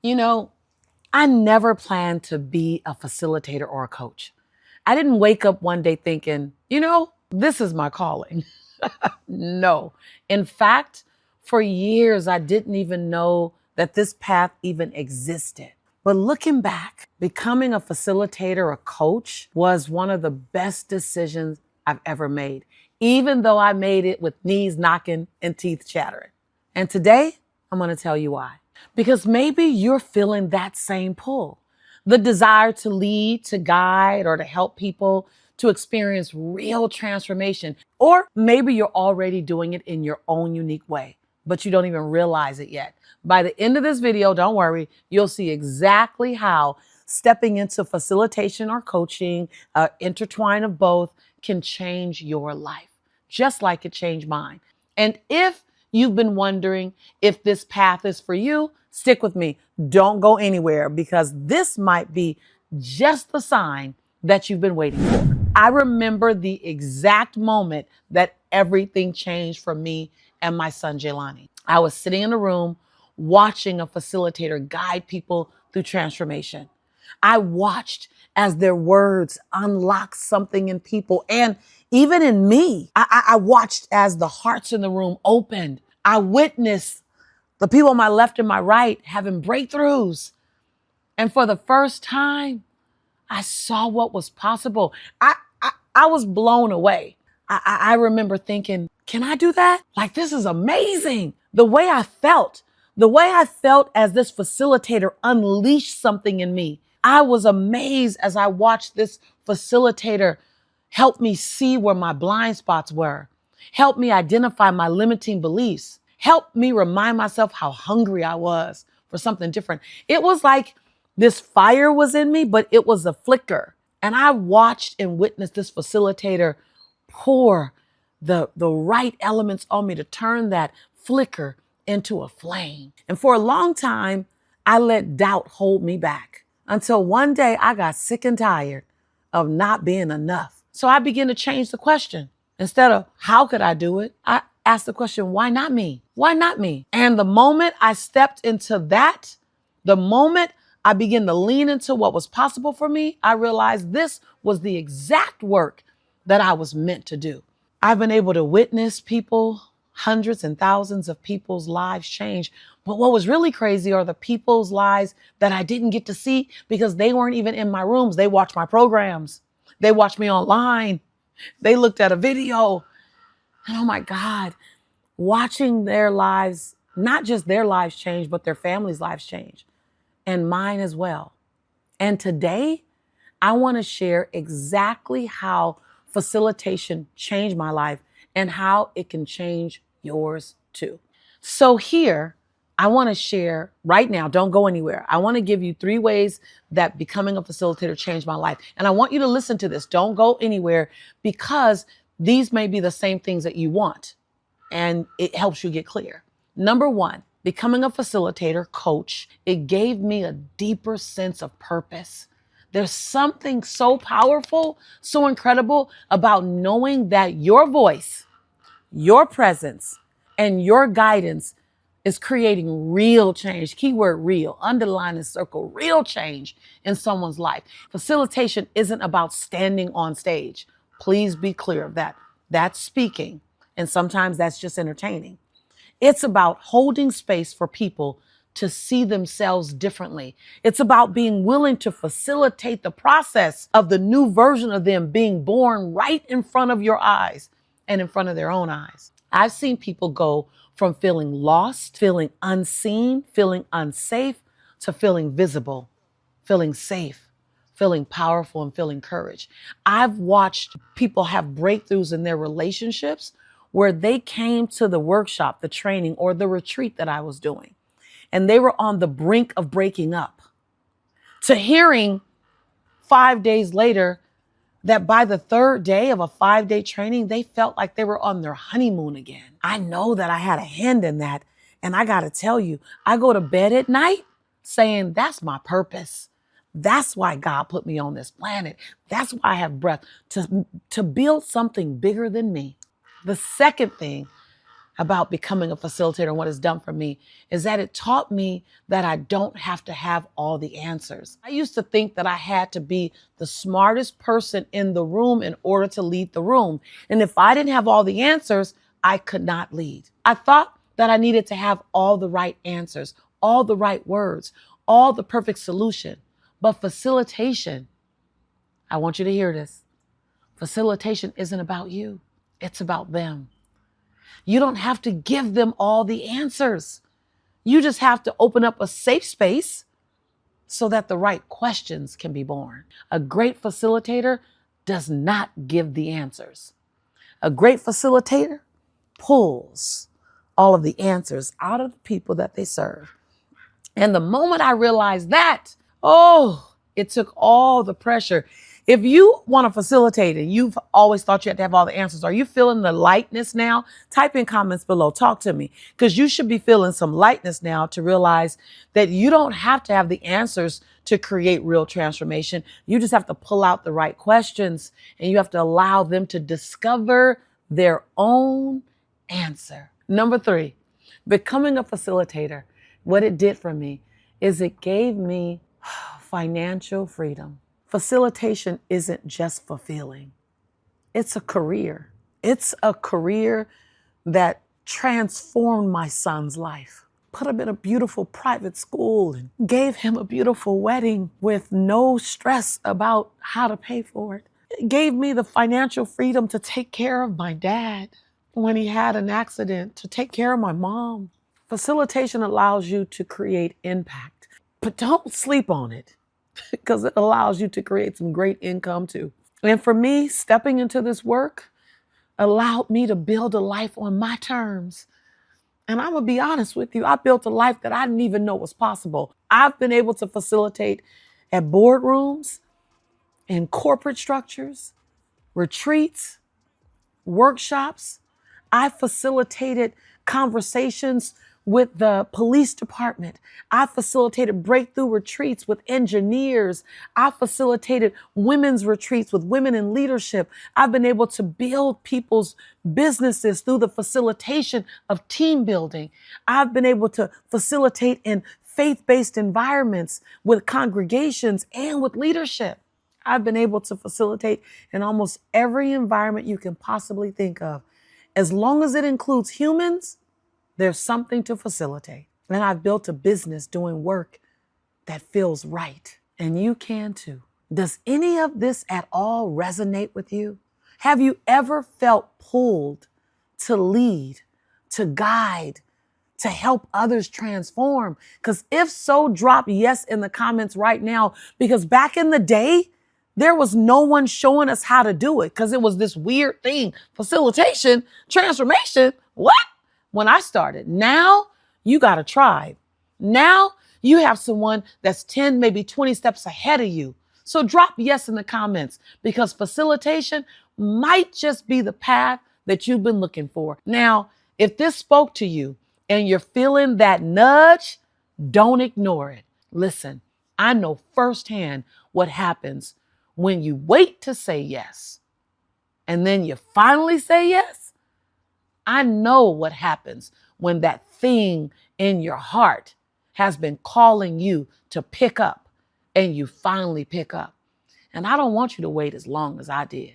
You know, I never planned to be a facilitator or a coach. I didn't wake up one day thinking, this is my calling. No. In fact, for years, I didn't even know that this path even existed. But looking back, becoming a facilitator or coach was one of the best decisions I've ever made, even though I made it with knees knocking and teeth chattering. And today, I'm going to tell you why. Because maybe you're feeling that same pull, the desire to lead, to guide, or to help people to experience real transformation. Or maybe you're already doing it in your own unique way, but you don't even realize it yet. By the end of this video, don't worry, you'll see exactly how stepping into facilitation or coaching, intertwine of both, can change your life, just like it changed mine. And if you've been wondering if this path is for you, stick with me. Don't go anywhere, because this might be just the sign that you've been waiting for. I remember the exact moment that everything changed for me and my son, Jelani. I was sitting in a room watching a facilitator guide people through transformation. I watched as their words unlocked something in people and even in me. I watched as the hearts in the room opened. I witnessed the people on my left and my right having breakthroughs. And for the first time, I saw what was possible. I was blown away. I remember thinking, can I do that? Like, this is amazing. The way I felt as this facilitator unleashed something in me. I was amazed as I watched this facilitator help me see where my blind spots were, help me identify my limiting beliefs, help me remind myself how hungry I was for something different. It was like this fire was in me, but it was a flicker. And I watched and witnessed this facilitator pour the right elements on me to turn that flicker into a flame. And for a long time, I let doubt hold me back until one day I got sick and tired of not being enough. So I began to change the question. Instead of how could I do it, I asked the question, why not me? Why not me? And the moment I stepped into that, the moment I began to lean into what was possible for me, I realized this was the exact work that I was meant to do. I've been able to witness people, hundreds and thousands of people's lives change. But what was really crazy are the people's lives that I didn't get to see because they weren't even in my rooms. They watched my programs. They watched me online. They looked at a video. And oh my God, watching their lives, not just their lives change, but their families' lives change. And mine as well. And today, I want to share exactly how facilitation changed my life and how it can change yours too. So here, I want to share right now, don't go anywhere. I want to give you 3 ways that becoming a facilitator changed my life. And I want you to listen to this. Don't go anywhere, because these may be the same things that you want, and it helps you get clear. Number 1, becoming a facilitator, coach, it gave me a deeper sense of purpose. There's something so powerful, so incredible about knowing that your voice, your presence, and your guidance is creating real change. Keyword real, underline and circle, real change in someone's life. Facilitation isn't about standing on stage. Please be clear of that. That's speaking, and sometimes that's just entertaining. It's about holding space for people to see themselves differently. It's about being willing to facilitate the process of the new version of them being born right in front of your eyes and in front of their own eyes. I've seen people go from feeling lost, feeling unseen, feeling unsafe, to feeling visible, feeling safe, feeling powerful, and feeling courage. I've watched people have breakthroughs in their relationships where they came to the workshop, the training, or the retreat that I was doing, and they were on the brink of breaking up, to hearing 5 days later that by the 3rd day of a 5-day training, they felt like they were on their honeymoon again. I know that I had a hand in that. And I got to tell you, I go to bed at night saying, that's my purpose. That's why God put me on this planet. That's why I have breath, to build something bigger than me. The second thing about becoming a facilitator and what it's done for me is that it taught me that I don't have to have all the answers. I used to think that I had to be the smartest person in the room in order to lead the room. And if I didn't have all the answers, I could not lead. I thought that I needed to have all the right answers, all the right words, all the perfect solution. But facilitation, I want you to hear this. Facilitation isn't about you. It's about them. You don't have to give them all the answers. You just have to open up a safe space so that the right questions can be born. A great facilitator does not give the answers. A great facilitator pulls all of the answers out of the people that they serve. And the moment I realized that, it took all the pressure. If you want to facilitate and you've always thought you had to have all the answers, are you feeling the lightness now? Type in comments below. Talk to me, because you should be feeling some lightness now to realize that you don't have to have the answers to create real transformation. You just have to pull out the right questions and you have to allow them to discover their own answer. Number 3, becoming a facilitator. What it did for me is it gave me financial freedom. Facilitation isn't just fulfilling. It's a career. It's a career that transformed my son's life. Put him in a beautiful private school and gave him a beautiful wedding with no stress about how to pay for it. It gave me the financial freedom to take care of my dad when he had an accident, to take care of my mom. Facilitation allows you to create impact, but don't sleep on it, because it allows you to create some great income too. And for me, stepping into this work allowed me to build a life on my terms. And I'm going to be honest with you, I built a life that I didn't even know was possible. I've been able to facilitate at boardrooms, in corporate structures, retreats, workshops. I facilitated conversations with the police department. I facilitated breakthrough retreats with engineers. I facilitated women's retreats with women in leadership. I've been able to build people's businesses through the facilitation of team building. I've been able to facilitate in faith-based environments with congregations and with leadership. I've been able to facilitate in almost every environment you can possibly think of. As long as it includes humans, there's something to facilitate. And I've built a business doing work that feels right. And you can too. Does any of this at all resonate with you? Have you ever felt pulled to lead, to guide, to help others transform? Because if so, drop yes in the comments right now. Because back in the day, there was no one showing us how to do it, because it was this weird thing. Facilitation, transformation, what? When I started. Now you got a tribe. Now you have someone that's 10, maybe 20 steps ahead of you. So drop yes in the comments, because facilitation might just be the path that you've been looking for. Now, if this spoke to you and you're feeling that nudge, don't ignore it. Listen, I know firsthand what happens when you wait to say yes and then you finally say yes. I know what happens when that thing in your heart has been calling you to pick up and you finally pick up. And I don't want you to wait as long as I did.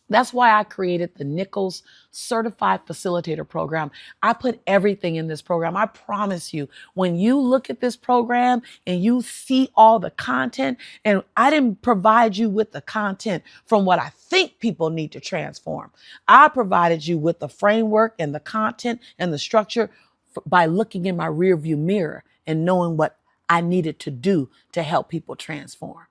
That's why I created the Nichols Certified Facilitator Program. I put everything in this program. I promise you, when you look at this program and you see all the content, and I didn't provide you with the content from what I think people need to transform. I provided you with the framework and the content and the structure by looking in my rearview mirror and knowing what I needed to do to help people transform.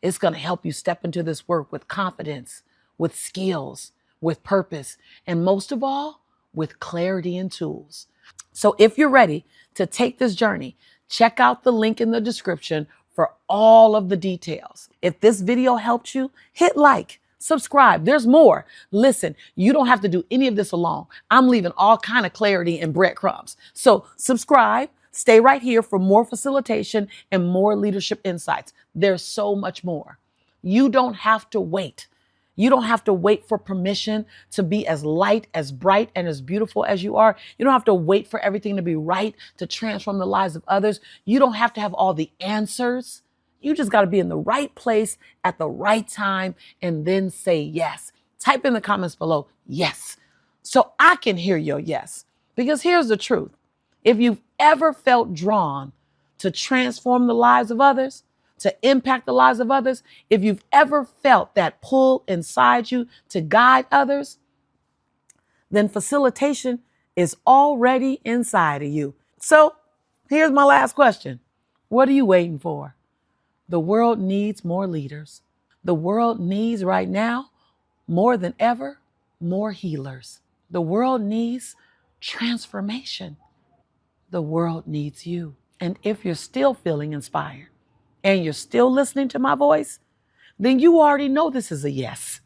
It's going to help you step into this work with confidence, with skills, with purpose, and most of all, with clarity and tools. So if you're ready to take this journey, check out the link in the description for all of the details. If this video helped you, hit like, subscribe. There's more. Listen, you don't have to do any of this alone. I'm leaving all kind of clarity and breadcrumbs. So subscribe, stay right here for more facilitation and more leadership insights. There's so much more. You don't have to wait. You don't have to wait for permission to be as light, as bright, and as beautiful as you are. You don't have to wait for everything to be right to transform the lives of others. You don't have to have all the answers. You just got to be in the right place at the right time and then say yes. Type in the comments below, yes, so I can hear your yes. Because here's the truth. If you've ever felt drawn to transform the lives of others, to impact the lives of others, if you've ever felt that pull inside you to guide others, then facilitation is already inside of you. So here's my last question. What are you waiting for? The world needs more leaders. The world needs right now, more than ever, more healers. The world needs transformation. The world needs you. And if you're still feeling inspired and you're still listening to my voice, then you already know this is a yes.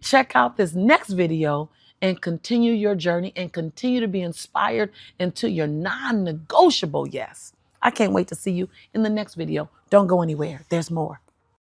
Check out this next video and continue your journey and continue to be inspired into your non-negotiable yes. I can't wait to see you in the next video. Don't go anywhere. There's more.